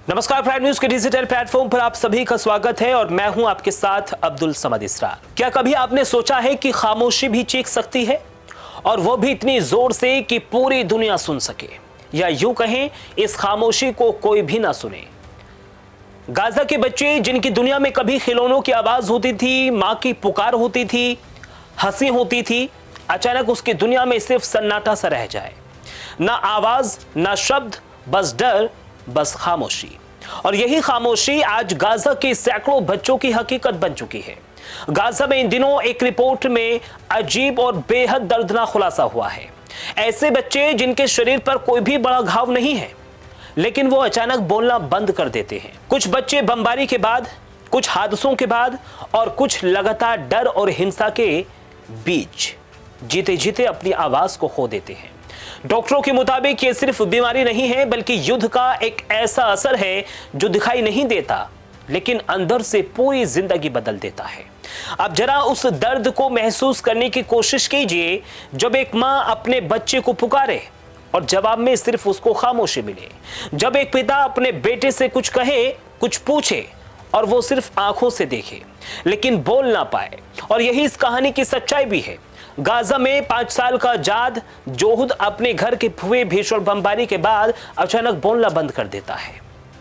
नमस्कार, prime news के digital platform पर आप सभी का स्वागत है और मैं हूं आपके साथ अब्दुल समद इसरार। क्या कभी आपने सोचा है कि खामोशी भी चीख सकती है, और वो भी इतनी जोर से कि पूरी दुनिया सुन सके, या यूं कहें इस खामोशी को कोई भी ना सुने। गाजा के बच्चे जिनकी दुनिया में कभी खिलौनों की आवाज होती थी, मां की पुकार होती थी, हंसी होती थी, अचानक उसकी दुनिया में सिर्फ सन्नाटा सा रह जाए। ना आवाज, ना शब्द, बस डर, बस खामोशी। और यही खामोशी आज गाजा के सैकड़ों बच्चों की हकीकत बन चुकी है। गाजा में इन दिनों एक रिपोर्ट में अजीब और बेहद दर्दनाक खुलासा हुआ है। ऐसे बच्चे जिनके शरीर पर कोई भी बड़ा घाव नहीं है, लेकिन वो अचानक बोलना बंद कर देते हैं। कुछ बच्चे बमबारी के बाद, कुछ हादसों के बाद और कुछ लगातार डर और हिंसा के बीच जीते जीते अपनी आवाज को खो देते हैं। डॉक्टरों के मुताबिक ये सिर्फ बीमारी नहीं है, बल्कि युद्ध का एक ऐसा असर है जो दिखाई नहीं देता, लेकिन अंदर से पूरी जिंदगी बदल देता है। अब जरा उस दर्द को महसूस करने की कोशिश कीजिए जब एक मां अपने बच्चे को पुकारे और जवाब में सिर्फ उसको खामोशी मिले। जब एक पिता अपने बेटे से कुछ कहे, कुछ पूछे और वो सिर्फ आंखों से देखे लेकिन बोल ना पाए। और यही इस कहानी की सच्चाई भी है। गाजा में 5 साल का जाद जोहुद अपने घर के हुए भीषण बमबारी के बाद अचानक बोलना बंद कर देता है।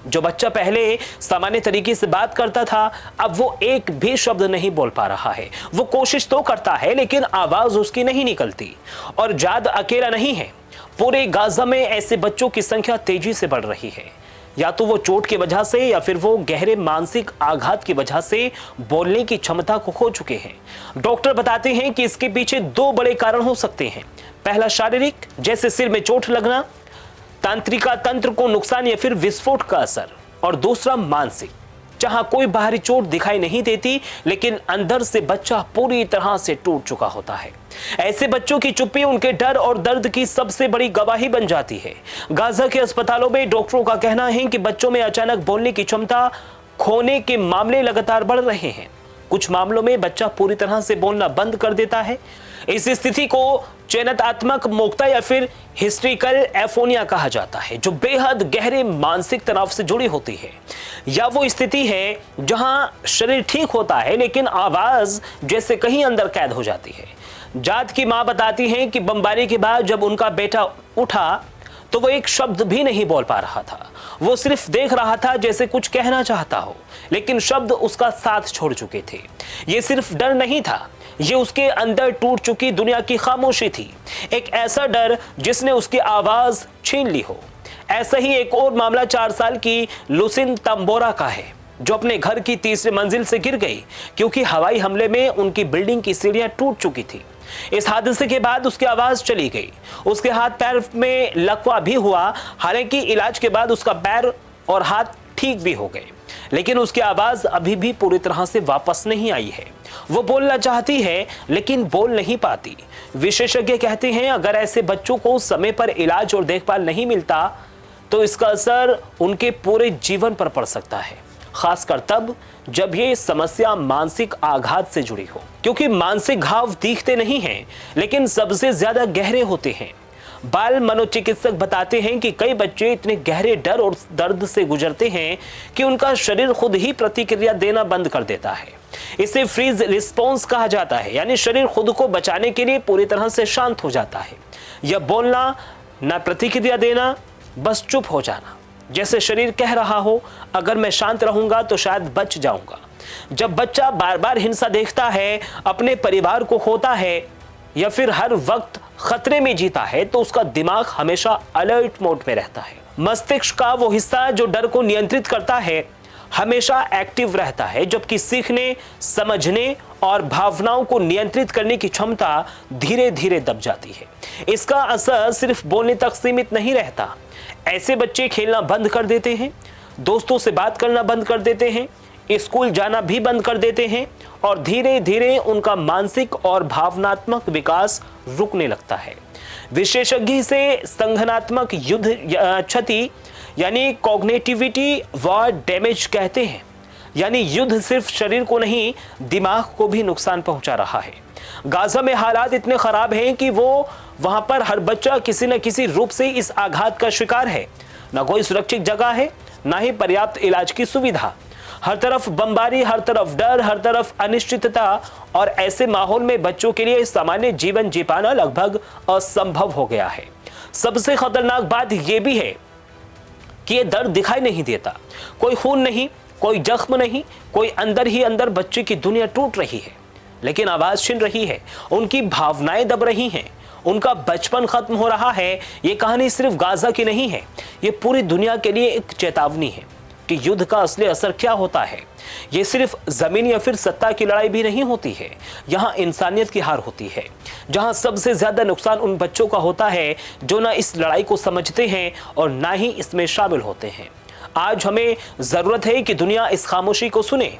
जो बच्चा पहले सामान्य तरीके से बात करता था, अब वो एक भी शब्द नहीं बोल पा रहा है। वो कोशिश तो करता है लेकिन आवाज उसकी नहीं निकलती। और जाद अकेला नहीं है, पूरे गाजा में ऐसे बच्चों की संख्या तेजी से बढ़ रही है। या तो वो चोट की वजह से या फिर वो गहरे मानसिक आघात की वजह से बोलने की क्षमता को खो चुके हैं। डॉक्टर बताते हैं कि इसके पीछे 2 बड़े कारण हो सकते हैं। पहला शारीरिक, जैसे सिर में चोट लगना, तंत्रिका तंत्र को नुकसान या फिर विस्फोट का असर। और दूसरा मानसिक, जहां कोई बाहरी चोट दिखाई नहीं देती लेकिन अंदर से बच्चा पूरी तरह से टूट चुका होता है। ऐसे बच्चों की चुप्पी उनके डर और दर्द की सबसे बड़ी गवाही बन जाती है। गाजा के अस्पतालों में डॉक्टरों का कहना है कि बच्चों में अचानक बोलने की क्षमता खोने के मामले लगातार बढ़ रहे हैं। कुछ मामलों में बच्चा पूरी तरह से बोलना बंद कर देता है। इस स्थिति को चयनात्मक मौखता या फिर हिस्ट्रिकल एफोनिया कहा जाता है, जो बेहद गहरे मानसिक तनाव से जुड़ी होती है। या वो स्थिति है जहां शरीर ठीक होता है लेकिन आवाज जैसे कहीं अंदर कैद हो जाती है। जाद की मां बताती हैं कि बमबारी के बाद जब उनका बेटा उठा तो वो एक शब्द भी नहीं बोल पा रहा था। वो सिर्फ देख रहा था जैसे कुछ कहना चाहता हो, लेकिन शब्द उसका साथ छोड़ चुके थे। ये सिर्फ डर नहीं था, ये उसके अंदर टूट चुकी दुनिया की खामोशी थी। एक ऐसा डर जिसने उसकी आवाज छीन ली हो। ऐसा ही एक और मामला 4 साल की लुसिन तंबोरा का है, जो अपने घर की 3री मंजिल से गिर गई क्योंकि हवाई हमले में उनकी बिल्डिंग की सीढ़ियां टूट चुकी थी। इस हादसे के बाद उसकी आवाज चली गई, उसके हाथ पैर में लकवा भी हुआ। हालांकि इलाज के बाद उसका पैर और हाथ ठीक भी हो गए, लेकिन उसकी आवाज अभी भी पूरी तरह से वापस नहीं आई है। वो बोलना चाहती है लेकिन बोल नहीं पाती। विशेषज्ञ कहते हैं अगर ऐसे बच्चों को समय पर इलाज और देखभाल नहीं मिलता तो इसका असर उनके पूरे जीवन पर पड़ सकता है, खासकर तब जब ये समस्या मानसिक आघात से जुड़ी हो। क्योंकि मानसिक घाव दिखते नहीं हैं लेकिन सबसे ज्यादा गहरे होते हैं। बाल मनोचिकित्सक बताते हैं कि कई बच्चे इतने गहरे डर और दर्द से गुजरते हैं कि उनका शरीर खुद ही प्रतिक्रिया देना बंद कर देता है। इसे फ्रीज रिस्पॉन्स कहा जाता है, यानी शरीर खुद को बचाने के लिए पूरी तरह से शांत हो जाता है। यह बोलना, ना प्रतिक्रिया देना, बस चुप हो जाना, जैसे शरीर कह रहा हो अगर मैं शांत रहूंगा तो शायद बच जाऊंगा। जब बच्चा बार बार हिंसा देखता है, अपने परिवार को खोता है या फिर हर वक्त खतरे में जीता है, तो उसका दिमाग हमेशा अलर्ट मोड में रहता है। मस्तिष्क का वो हिस्सा जो डर को नियंत्रित करता है हमेशा एक्टिव रहता है, जबकि सीखने, समझने और भावनाओं को नियंत्रित करने की क्षमता धीरे धीरे दब जाती है। इसका असर सिर्फ बोलने तक सीमित नहीं रहता। ऐसे बच्चे खेलना बंद कर देते हैं, दोस्तों से बात करना बंद कर देते हैं, स्कूल जाना भी बंद कर देते हैं और धीरे धीरे उनका मानसिक और भावनात्मक विकास रुकने लगता है। विशेषज्ञ इसे संज्ञानात्मक युद्ध क्षति यानी कॉग्निटिविटी वॉर डैमेज कहते हैं। यानी युद्ध सिर्फ शरीर को नहीं, दिमाग को भी नुकसान पहुंचा रहा है। गाजा में हालात इतने खराब हैं कि वहां पर हर बच्चा किसी न किसी रूप से इस आघात का शिकार है। न कोई सुरक्षित जगह है, ना ही पर्याप्त इलाज की सुविधा। हर तरफ बमबारी, हर तरफ डर, हर तरफ अनिश्चितता, और ऐसे माहौल में बच्चों के लिए सामान्य जीवन जी पाना लगभग असंभव हो गया है। सबसे खतरनाक बात यह भी है कि यह दर्द दिखाई नहीं देता। कोई खून नहीं, कोई जख्म नहीं, कोई अंदर ही अंदर बच्चे की दुनिया टूट रही है, लेकिन आवाज छिन रही है, उनकी भावनाएं दब रही हैं, उनका बचपन खत्म हो रहा है। ये कहानी सिर्फ गाजा की नहीं है, ये पूरी दुनिया के लिए एक चेतावनी है कि युद्ध का असली असर क्या होता है। ये सिर्फ जमीन या फिर सत्ता की लड़ाई भी नहीं होती है, यहाँ इंसानियत की हार होती है। जहाँ सबसे ज्यादा नुकसान उन बच्चों का होता है जो ना इस लड़ाई को समझते हैं और ना ही इसमें शामिल होते हैं। आज हमें जरूरत है कि दुनिया इस खामोशी को सुने,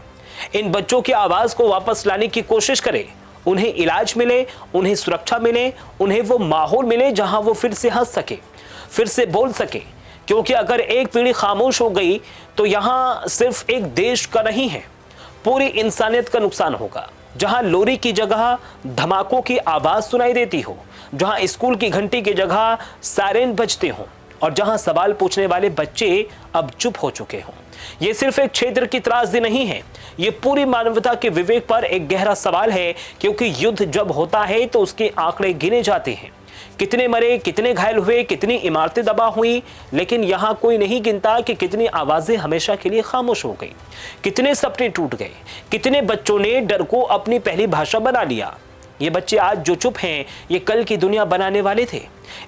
इन बच्चों की आवाज को वापस लाने की कोशिश करे, उन्हें इलाज मिले, उन्हें सुरक्षा मिले, उन्हें वो माहौल मिले जहां वो फिर से हंस सके, फिर से बोल सके। क्योंकि अगर एक पीढ़ी खामोश हो गई तो यहाँ सिर्फ एक देश का नहीं है, पूरी इंसानियत का नुकसान होगा। जहां लोरी की जगह धमाकों की आवाज सुनाई देती हो, जहां स्कूल की घंटी की जगह सायरन बजते हों, और जहां सवाल पूछने वाले बच्चे अब चुप हो चुके हों। ये सिर्फ एक क्षेत्र की त्रासदी नहीं है, ये पूरी मानवता के विवेक पर एक गहरा सवाल है। क्योंकि युद्ध जब होता है तो उसके आंकड़े गिने जाते हैं, कितने मरे, कितने घायल हुए, कितनी इमारतें तबाह हुई, लेकिन यहाँ कोई नहीं गिनता कि कितनी आवाजें हमेशा के लिए खामोश हो गई, कितने सपने टूट गए, कितने बच्चों ने डर को अपनी पहली भाषा बना लिया। ये बच्चे आज जो चुप हैं, ये कल की दुनिया बनाने वाले थे।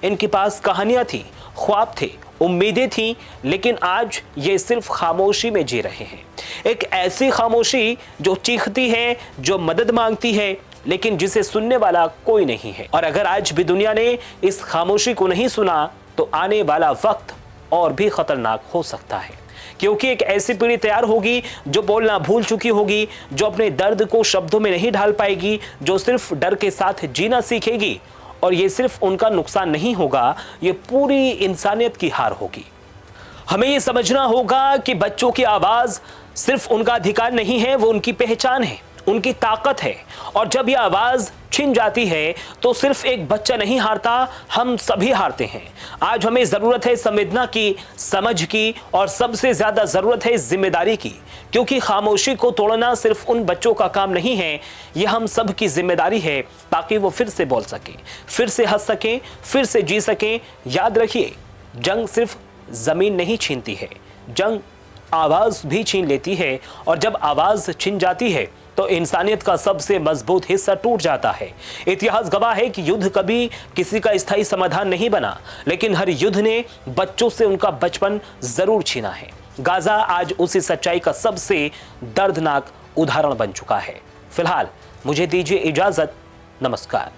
इनके पास कहानियां थी, ख्वाब थे, उम्मीदें थी, लेकिन आज ये सिर्फ खामोशी में जी रहे हैं। एक ऐसी खामोशी जो चीखती है, जो मदद मांगती है, लेकिन जिसे सुनने वाला कोई नहीं है। और अगर आज भी दुनिया ने इस खामोशी को नहीं सुना तो आने वाला वक्त और भी खतरनाक हो सकता है। क्योंकि एक ऐसी पीढ़ी तैयार होगी जो बोलना भूल चुकी होगी, जो अपने दर्द को शब्दों में नहीं ढाल पाएगी, जो सिर्फ डर के साथ जीना सीखेगी। और ये सिर्फ उनका नुकसान नहीं होगा, ये पूरी इंसानियत की हार होगी। हमें ये समझना होगा कि बच्चों की आवाज सिर्फ उनका अधिकार नहीं है, वो उनकी पहचान है, उनकी ताकत है। और जब यह आवाज छिन जाती है तो सिर्फ एक बच्चा नहीं हारता, हम सभी हारते हैं। आज हमें जरूरत है संवेदना की, समझ की, और सबसे ज्यादा जरूरत है जिम्मेदारी की। क्योंकि खामोशी को तोड़ना सिर्फ उन बच्चों का काम नहीं है, यह हम सब की जिम्मेदारी है, ताकि वो फिर से बोल सके, फिर से हंस सके, फिर से जी सके। याद रखिए, जंग सिर्फ जमीन नहीं छीनती है, जंग आवाज भी छीन लेती है। और जब आवाज छिन जाती है तो इंसानियत का सबसे मजबूत हिस्सा टूट जाता है। इतिहास गवाह है कि युद्ध कभी किसी का स्थायी समाधान नहीं बना, लेकिन हर युद्ध ने बच्चों से उनका बचपन जरूर छीना है। गाजा आज उसी सच्चाई का सबसे दर्दनाक उदाहरण बन चुका है। फिलहाल मुझे दीजिए इजाजत, नमस्कार।